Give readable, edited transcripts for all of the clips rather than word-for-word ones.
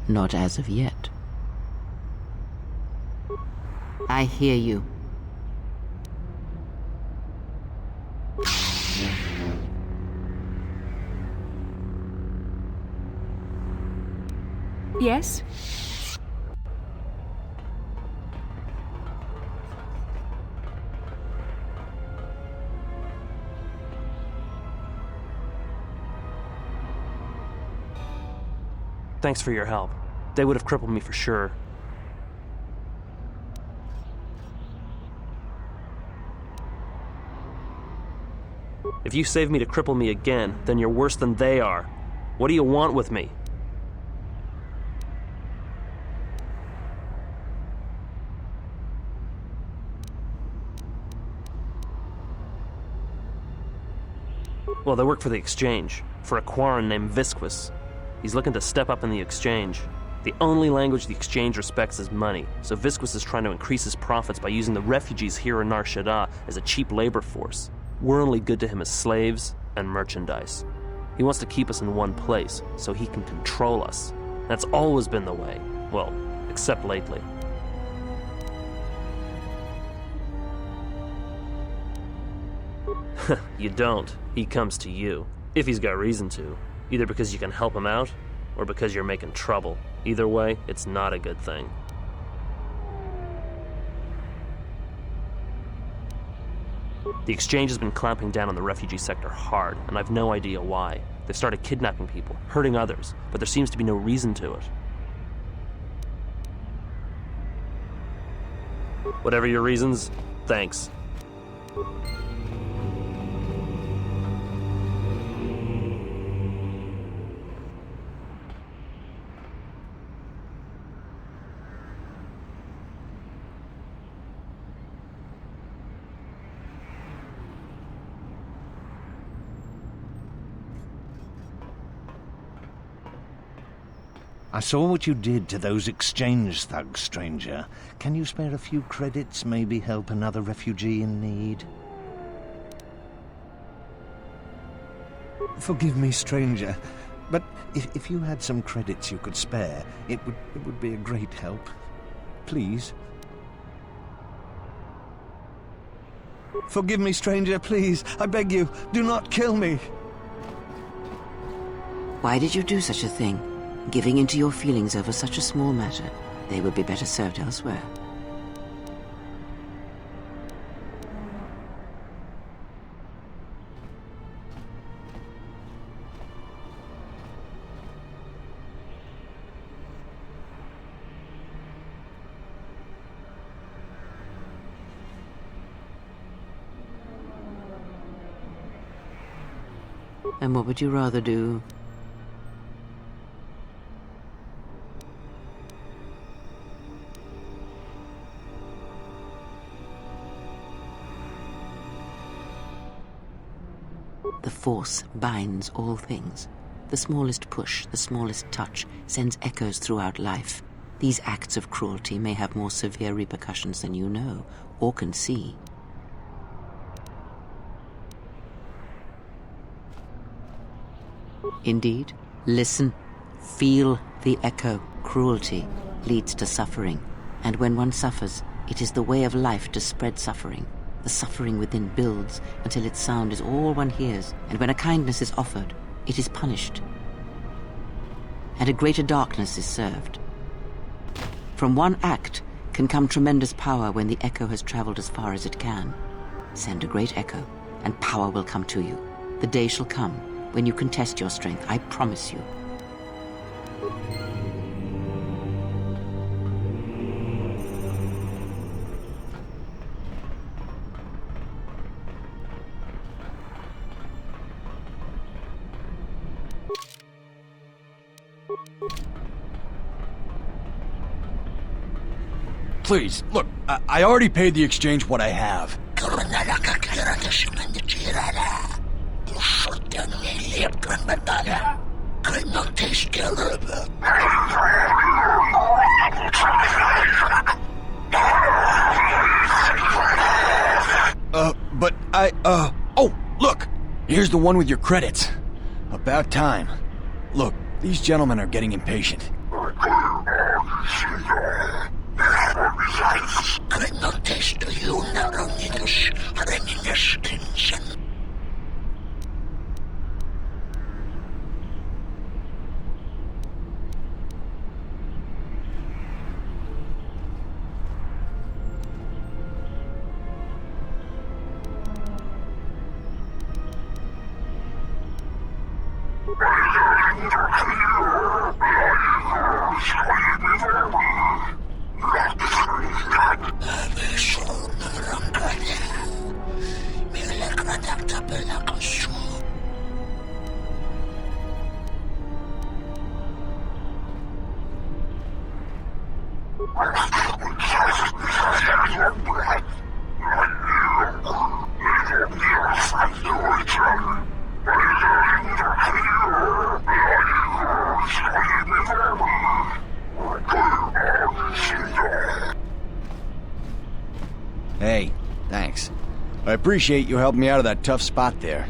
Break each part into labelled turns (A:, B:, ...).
A: Not as of yet. I hear you.
B: Yes?
C: Thanks for your help. They would have crippled me for sure. If you save me to cripple me again, then you're worse than they are. What do you want with me? Well, they work for the Exchange, for a Quarren named Visquis. He's looking to step up in the Exchange. The only language the Exchange respects is money, so Visquis is trying to increase his profits by using the refugees here in Nar Shaddaa as a cheap labor force. We're only good to him as slaves and merchandise. He wants to keep us in one place, so he can control us. That's always been the way. Well, except lately. You don't. He comes to you. If he's got reason to. Either because you can help him out, or because you're making trouble. Either way, it's not a good thing. The Exchange has been clamping down on the refugee sector hard, and I've no idea why. They've started kidnapping people, hurting others, but there seems to be no reason to it. Whatever your reasons, thanks.
D: I saw what you did to those Exchange thugs, stranger. Can you spare a few credits, maybe help another refugee in need? Forgive me, stranger, but if you had some credits you could spare, it would be a great help. Please. Forgive me, stranger, please. I beg you, do not kill me.
A: Why did you do such a thing? Giving into your feelings over such a small matter. They would be better served elsewhere. And what would you rather do? The Force binds all things. The smallest push, the smallest touch, sends echoes throughout life. These acts of cruelty may have more severe repercussions than you know, or can see. Indeed, listen, feel the echo. Cruelty leads to suffering, and when one suffers, it is the way of life to spread suffering. The suffering within builds until its sound is all one hears, and when a kindness is offered, it is punished. And a greater darkness is served. From one act can come tremendous power when the echo has traveled as far as it can. Send a great echo, and power will come to you. The day shall come when you can test your strength, I promise you.
E: Please, look, I already paid the Exchange what I have. Oh, look, here's the one with your credits. About time. Look, these gentlemen are getting impatient. Hey, thanks. I appreciate you helping me out of that tough spot there.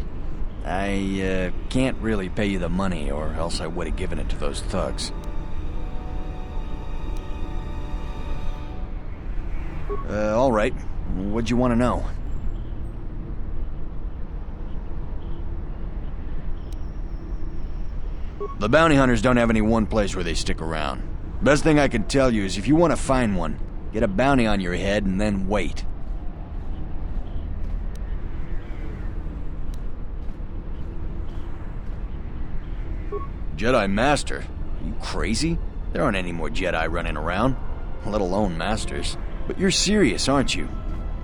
E: I can't really pay you the money, or else I would have given it to those thugs. All right. What'd you want to know? The bounty hunters don't have any one place where they stick around. Best thing I can tell you is if you want to find one, get a bounty on your head and then wait. Jedi Master? Are you crazy? There aren't any more Jedi running around, let alone Masters. But you're serious, aren't you?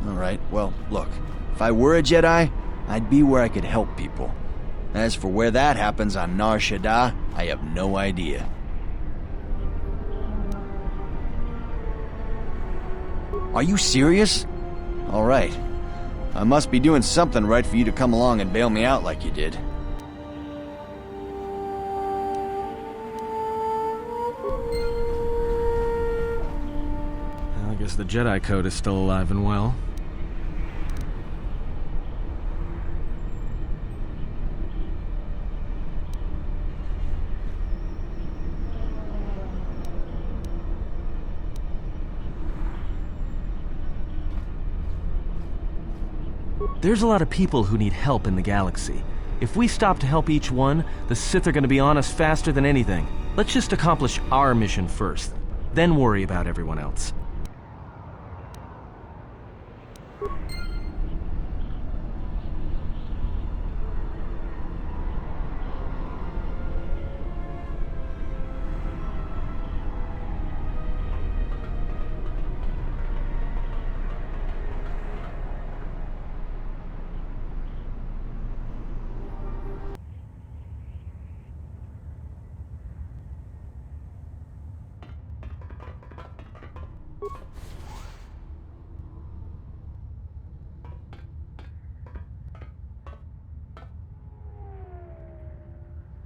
E: Alright, well, look. If I were a Jedi, I'd be where I could help people. As for where that happens on Nar Shaddaa, I have no idea. Are you serious? Alright. I must be doing something right for you to come along and bail me out like you did.
B: I guess the Jedi Code is still alive and well. There's a lot of people who need help in the galaxy. If we stop to help each one, the Sith are going to be on us faster than anything. Let's just accomplish our mission first, then worry about everyone else.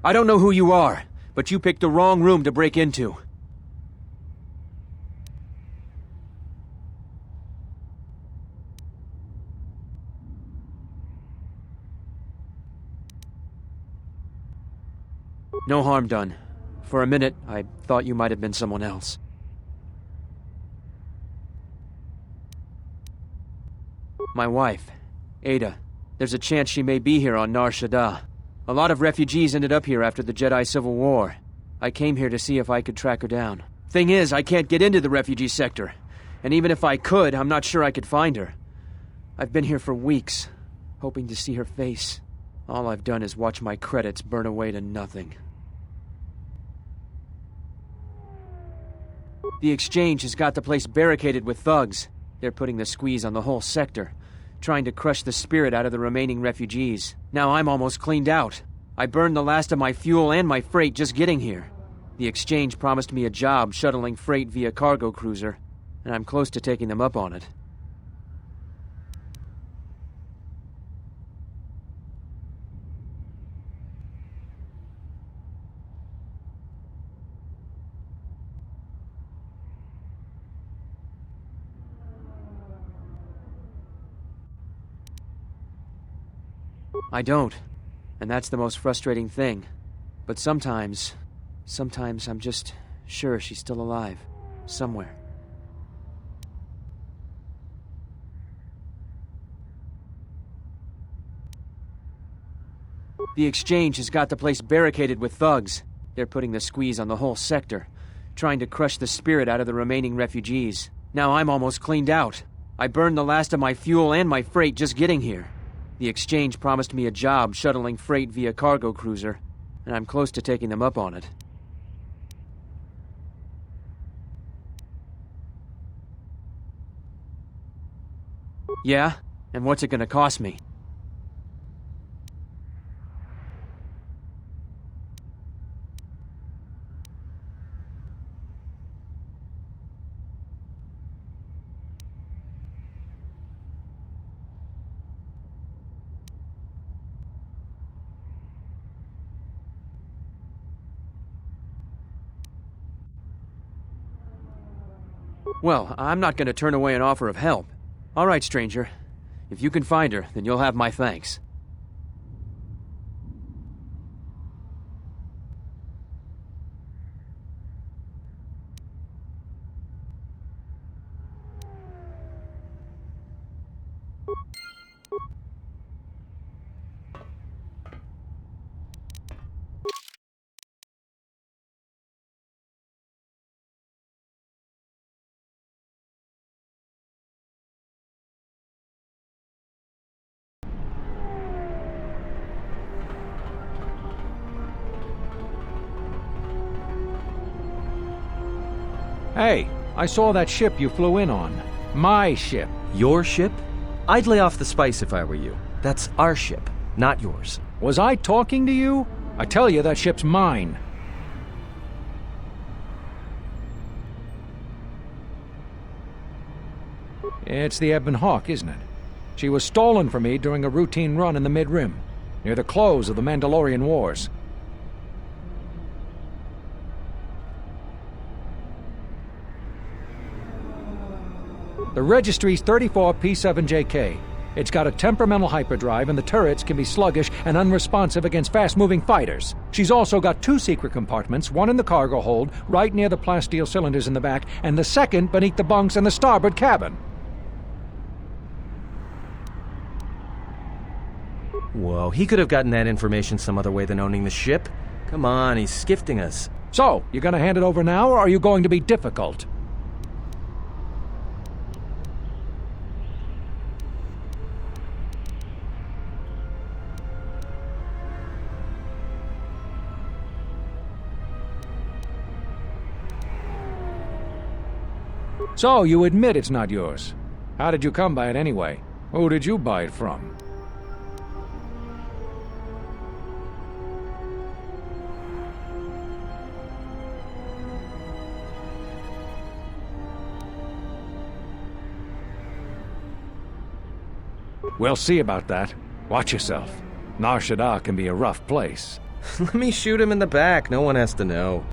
F: I don't know who you are, but you picked the wrong room to break into. No harm done. For a minute, I thought you might have been someone else. My wife, Ada. There's a chance she may be here on Nar Shaddaa. A lot of refugees ended up here after the Jedi Civil War. I came here to see if I could track her down. Thing is, I can't get into the refugee sector. And even if I could, I'm not sure I could find her. I've been here for weeks, hoping to see her face. All I've done is watch my credits burn away to nothing. The Exchange has got the place barricaded with thugs. They're putting the squeeze on the whole sector, trying to crush the spirit out of the remaining refugees. Now I'm almost cleaned out. I burned the last of my fuel and my freight just getting here. The Exchange promised me a job shuttling freight via cargo cruiser, and I'm close to taking them up on it. I don't. And that's the most frustrating thing. But sometimes I'm just sure she's still alive. Somewhere. The exchange has got the place barricaded with thugs. They're putting the squeeze on the whole sector, trying to crush the spirit out of the remaining refugees. Now I'm almost cleaned out. I burned the last of my fuel and my freight just getting here. The exchange promised me a job shuttling freight via cargo cruiser, and I'm close to taking them up on it. Yeah? And what's it gonna cost me? Well, I'm not gonna turn away an offer of help. All right, stranger. If you can find her, then you'll have my thanks.
G: Hey, I saw that ship you flew in on. My ship.
B: Your ship? I'd lay off the spice if I were you. That's our ship, not yours.
G: Was I talking to you? I tell you, that ship's mine. It's the Ebon Hawk, isn't it? She was stolen from me during a routine run in the Mid-Rim, near the close of the Mandalorian Wars. The registry's 34 P7JK. It's got a temperamental hyperdrive, and the turrets can be sluggish and unresponsive against fast-moving fighters. She's also got 2 secret compartments, one in the cargo hold, right near the plasteel cylinders in the back, and the second beneath the bunks in the starboard cabin.
B: Whoa, he could have gotten that information some other way than owning the ship. Come on, he's skifting us.
G: So, you gonna hand it over now, or are you going to be difficult? So, you admit it's not yours. How did you come by it anyway? Who did you buy it from? We'll see about that. Watch yourself. Nar Shaddaa can be a rough place.
B: Let me shoot him in the back. No one has to know.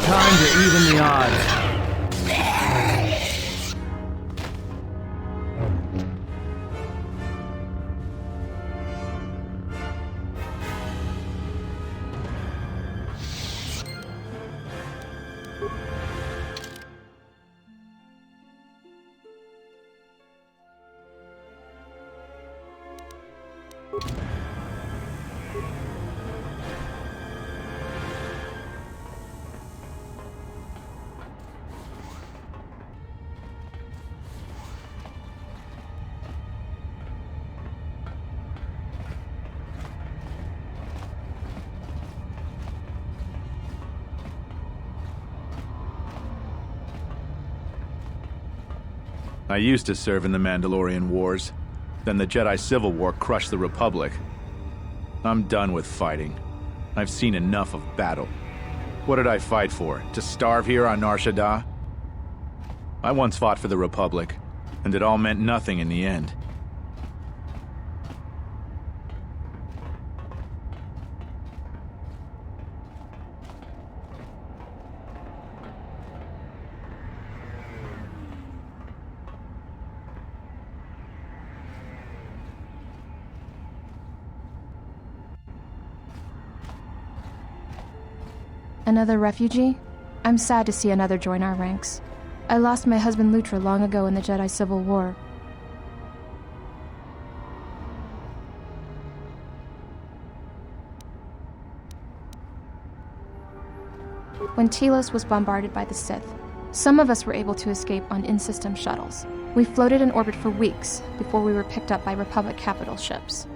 B: Time to even the odds.
H: I used to serve in the Mandalorian Wars. Then the Jedi Civil War crushed the Republic. I'm done with fighting. I've seen enough of battle. What did I fight for? To starve here on Nar Shaddaa? I once fought for the Republic, and it all meant nothing in the end.
I: Another refugee? I'm sad to see another join our ranks. I lost my husband Lutra long ago in the Jedi Civil War. When Telos was bombarded by the Sith, some of us were able to escape on in-system shuttles. We floated in orbit for weeks before we were picked up by Republic capital ships.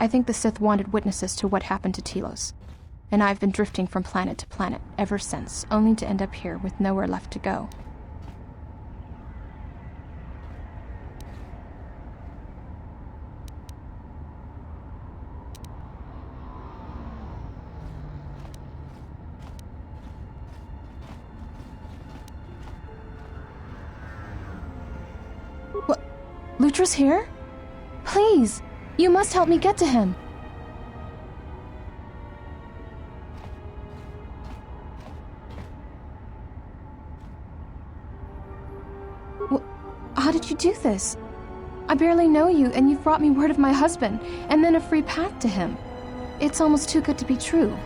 I: I think the Sith wanted witnesses to what happened to Telos, and I've been drifting from planet to planet ever since, only to end up here with nowhere left to go. What? Lutra's here? Please! You must help me get to him. How did you do this? I barely know you, and you've brought me word of my husband, and then a free path to him. It's almost too good to be true.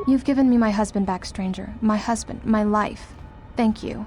I: You've given me my husband back, stranger. My husband, my life. Thank you.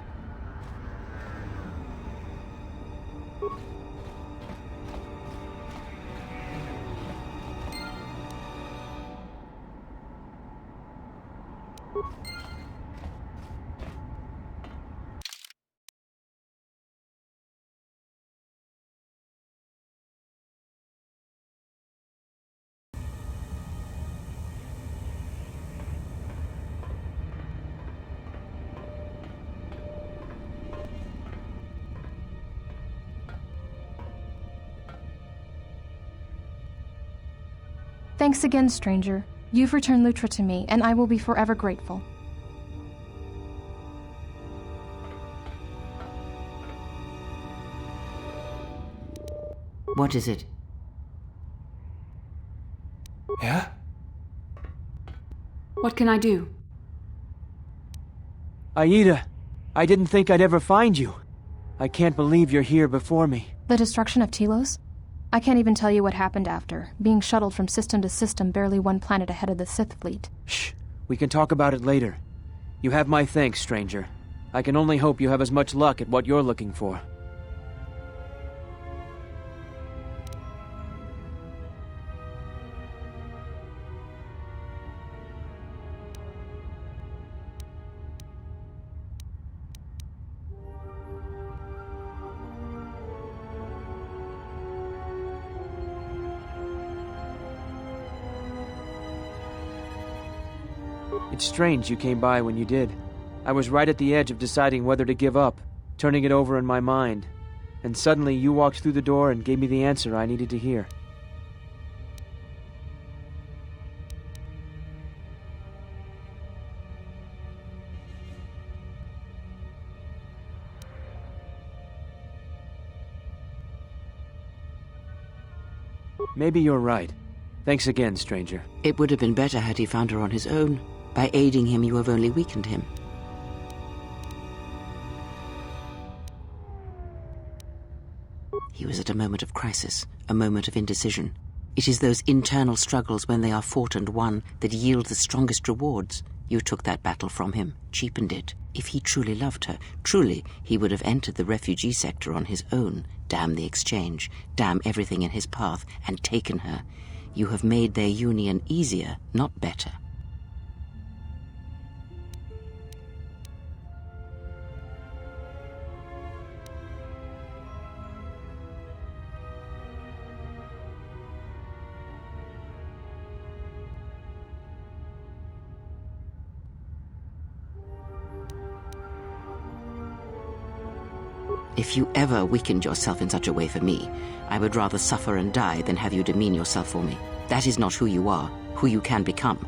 I: Thanks again, stranger. You've returned Lutra to me, and I will be forever grateful.
A: What is it?
J: Yeah?
K: What can I do?
F: Aida, I didn't think I'd ever find you. I can't believe you're here before me.
I: The destruction of Telos? I can't even tell you what happened after, being shuttled from system to system barely one planet ahead of the Sith fleet.
F: Shh, we can talk about it later. You have my thanks, stranger. I can only hope you have as much luck at what you're looking for. It's strange you came by when you did. I was right at the edge of deciding whether to give up, turning it over in my mind, and suddenly you walked through the door and gave me the answer I needed to hear. Maybe you're right. Thanks again, stranger.
A: It would have been better had he found her on his own. By aiding him, you have only weakened him. He was at a moment of crisis, a moment of indecision. It is those internal struggles when they are fought and won that yield the strongest rewards. You took that battle from him, cheapened it. If he truly loved her, truly, he would have entered the refugee sector on his own, damn the exchange, damn everything in his path, and taken her. You have made their union easier, not better. If you ever weakened yourself in such a way for me, I would rather suffer and die than have you demean yourself for me. That is not who you are, who you can become.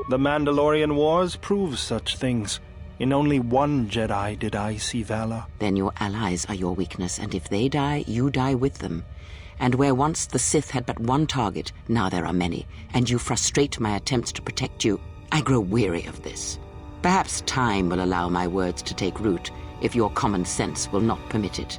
J: The Mandalorian Wars prove such things. In only one Jedi did I see valor.
A: Then your allies are your weakness, and if they die, you die with them. And where once the Sith had but one target, now there are many, and you frustrate my attempts to protect you. I grow weary of this. Perhaps time will allow my words to take root, if your common sense will not permit it.